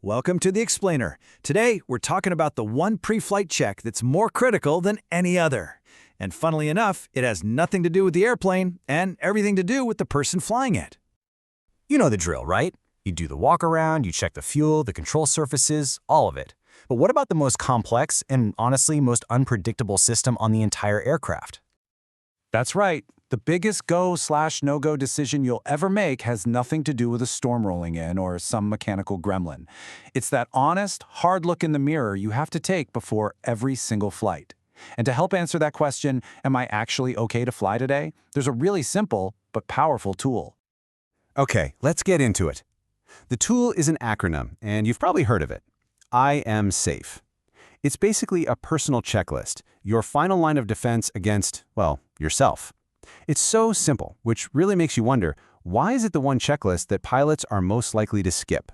welcome to The Explainer. Today, we're talking about the one pre-flight check that's more critical than any other. And funnily enough, it has nothing to do with the airplane and everything to do with the person flying it. You know the drill, right? You do the walk around, you check the fuel, the control surfaces, all of it. But what about the most complex and honestly most unpredictable system on the entire aircraft? That's right. The biggest go/no-go decision you'll ever make has nothing to do with a storm rolling in or some mechanical gremlin. It's that honest, hard look in the mirror you have to take before every single flight. And to help answer that question, am I actually okay to fly today? There's a really simple but powerful tool. Okay, let's get into it. The tool is an acronym, and you've probably heard of it. IMSAFE. It's basically a personal checklist, your final line of defense against, well, yourself. It's so simple, which really makes you wonder, why is it the one checklist that pilots are most likely to skip?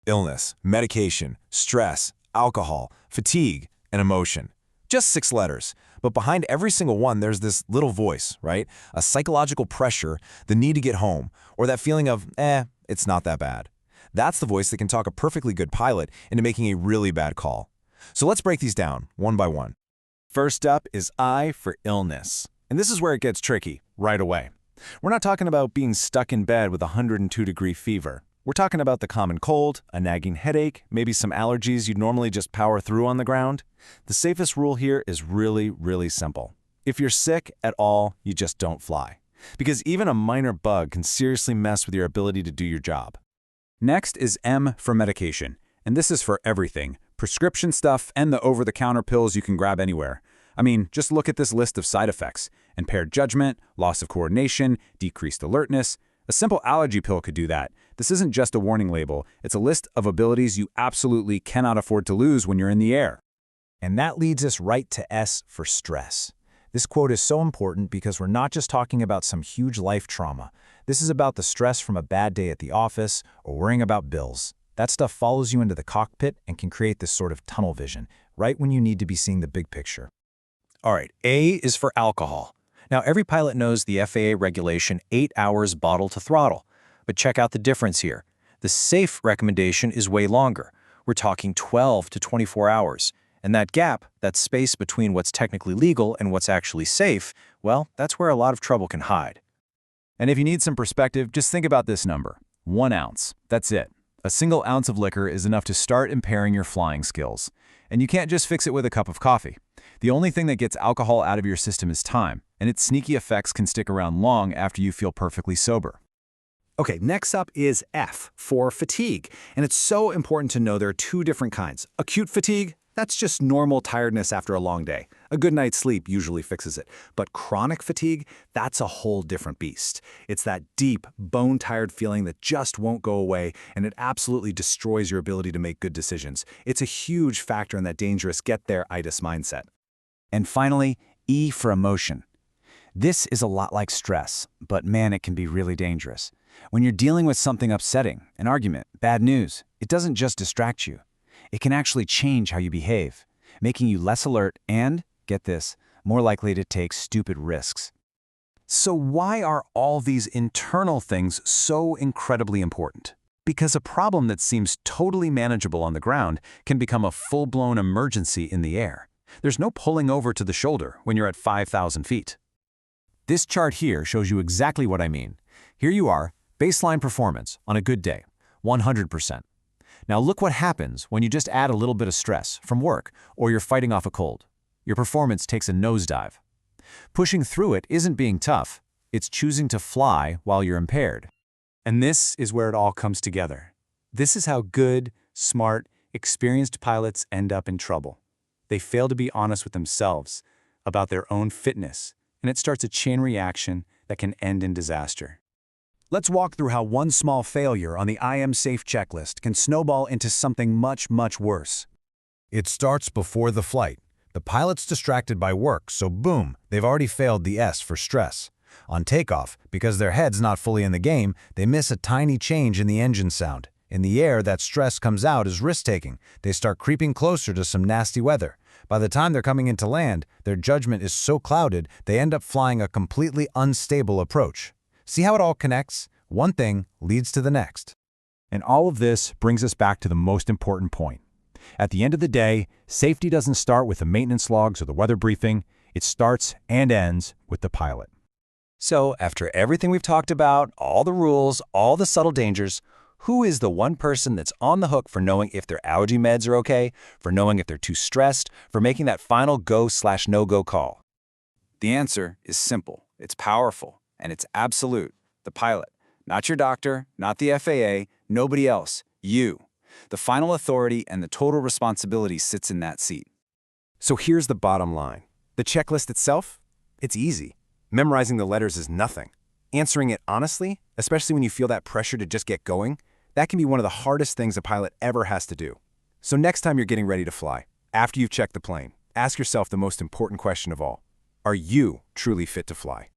Illness, medication, stress, alcohol, fatigue, and emotion. Just 6 letters. But behind every single one, there's this little voice, right? A psychological pressure, the need to get home, or that feeling of, it's not that bad. That's the voice that can talk a perfectly good pilot into making a really bad call. So let's break these down, one by one. First up is I for illness. And this is where it gets tricky, right away. We're not talking about being stuck in bed with a 102-degree fever. We're talking about the common cold, a nagging headache, maybe some allergies you'd normally just power through on the ground. The safest rule here is really, really simple. If you're sick at all, you just don't fly. Because even a minor bug can seriously mess with your ability to do your job. Next is M for medication, and this is for everything, prescription stuff and the over-the-counter pills you can grab anywhere. I mean, just look at this list of side effects. Impaired judgment, loss of coordination, decreased alertness. A simple allergy pill could do that. This isn't just a warning label. It's a list of abilities you absolutely cannot afford to lose when you're in the air. And that leads us right to S for stress. This quote is so important because we're not just talking about some huge life trauma. This is about the stress from a bad day at the office or worrying about bills. That stuff follows you into the cockpit and can create this sort of tunnel vision, right when you need to be seeing the big picture. All right, A is for alcohol. Now, every pilot knows the FAA regulation 8 hours bottle-to-throttle. But check out the difference here. The safe recommendation is way longer. We're talking 12 to 24 hours. And that gap, that space between what's technically legal and what's actually safe, well, that's where a lot of trouble can hide. And if you need some perspective, just think about this number. 1 ounce. That's it. A single ounce of liquor is enough to start impairing your flying skills. And you can't just fix it with a cup of coffee. The only thing that gets alcohol out of your system is time, and its sneaky effects can stick around long after you feel perfectly sober. Okay, next up is F for fatigue. And it's so important to know there are 2 different kinds. Acute fatigue, that's just normal tiredness after a long day. A good night's sleep usually fixes it. But chronic fatigue, that's a whole different beast. It's that deep, bone-tired feeling that just won't go away, and it absolutely destroys your ability to make good decisions. It's a huge factor in that dangerous get-there-itis mindset. And finally, E for emotion. This is a lot like stress, but man, it can be really dangerous. When you're dealing with something upsetting, an argument, bad news, it doesn't just distract you. It can actually change how you behave, making you less alert and, get this, more likely to take stupid risks. So why are all these internal things so incredibly important? Because a problem that seems totally manageable on the ground can become a full-blown emergency in the air. There's no pulling over to the shoulder when you're at 5,000 feet. This chart here shows you exactly what I mean. Here you are, baseline performance on a good day, 100%. Now look what happens when you just add a little bit of stress from work or you're fighting off a cold. Your performance takes a nosedive. Pushing through it isn't being tough, it's choosing to fly while you're impaired. And this is where it all comes together. This is how good, smart, experienced pilots end up in trouble. They fail to be honest with themselves about their own fitness, and it starts a chain reaction that can end in disaster. Let's walk through how one small failure on the IMSAFE checklist can snowball into something much, much worse. It starts before the flight. The pilot's distracted by work, so boom, they've already failed the S for stress. On takeoff, because their head's not fully in the game, they miss a tiny change in the engine sound. In the air, that stress comes out as risk-taking. They start creeping closer to some nasty weather. By the time they're coming into land, their judgment is so clouded, they end up flying a completely unstable approach. See how it all connects? One thing leads to the next. And all of this brings us back to the most important point. At the end of the day, safety doesn't start with the maintenance logs or the weather briefing. It starts and ends with the pilot. So, after everything we've talked about, all the rules, all the subtle dangers, who is the one person that's on the hook for knowing if their allergy meds are okay, for knowing if they're too stressed, for making that final go/no-go call? The answer is simple, it's powerful, and it's absolute. The pilot. Not your doctor, not the FAA, nobody else. You. The final authority and the total responsibility sits in that seat. So here's the bottom line. The checklist itself? It's easy. Memorizing the letters is nothing. Answering it honestly, especially when you feel that pressure to just get going, that can be one of the hardest things a pilot ever has to do. So next time you're getting ready to fly, after you've checked the plane, ask yourself the most important question of all. Are you truly fit to fly?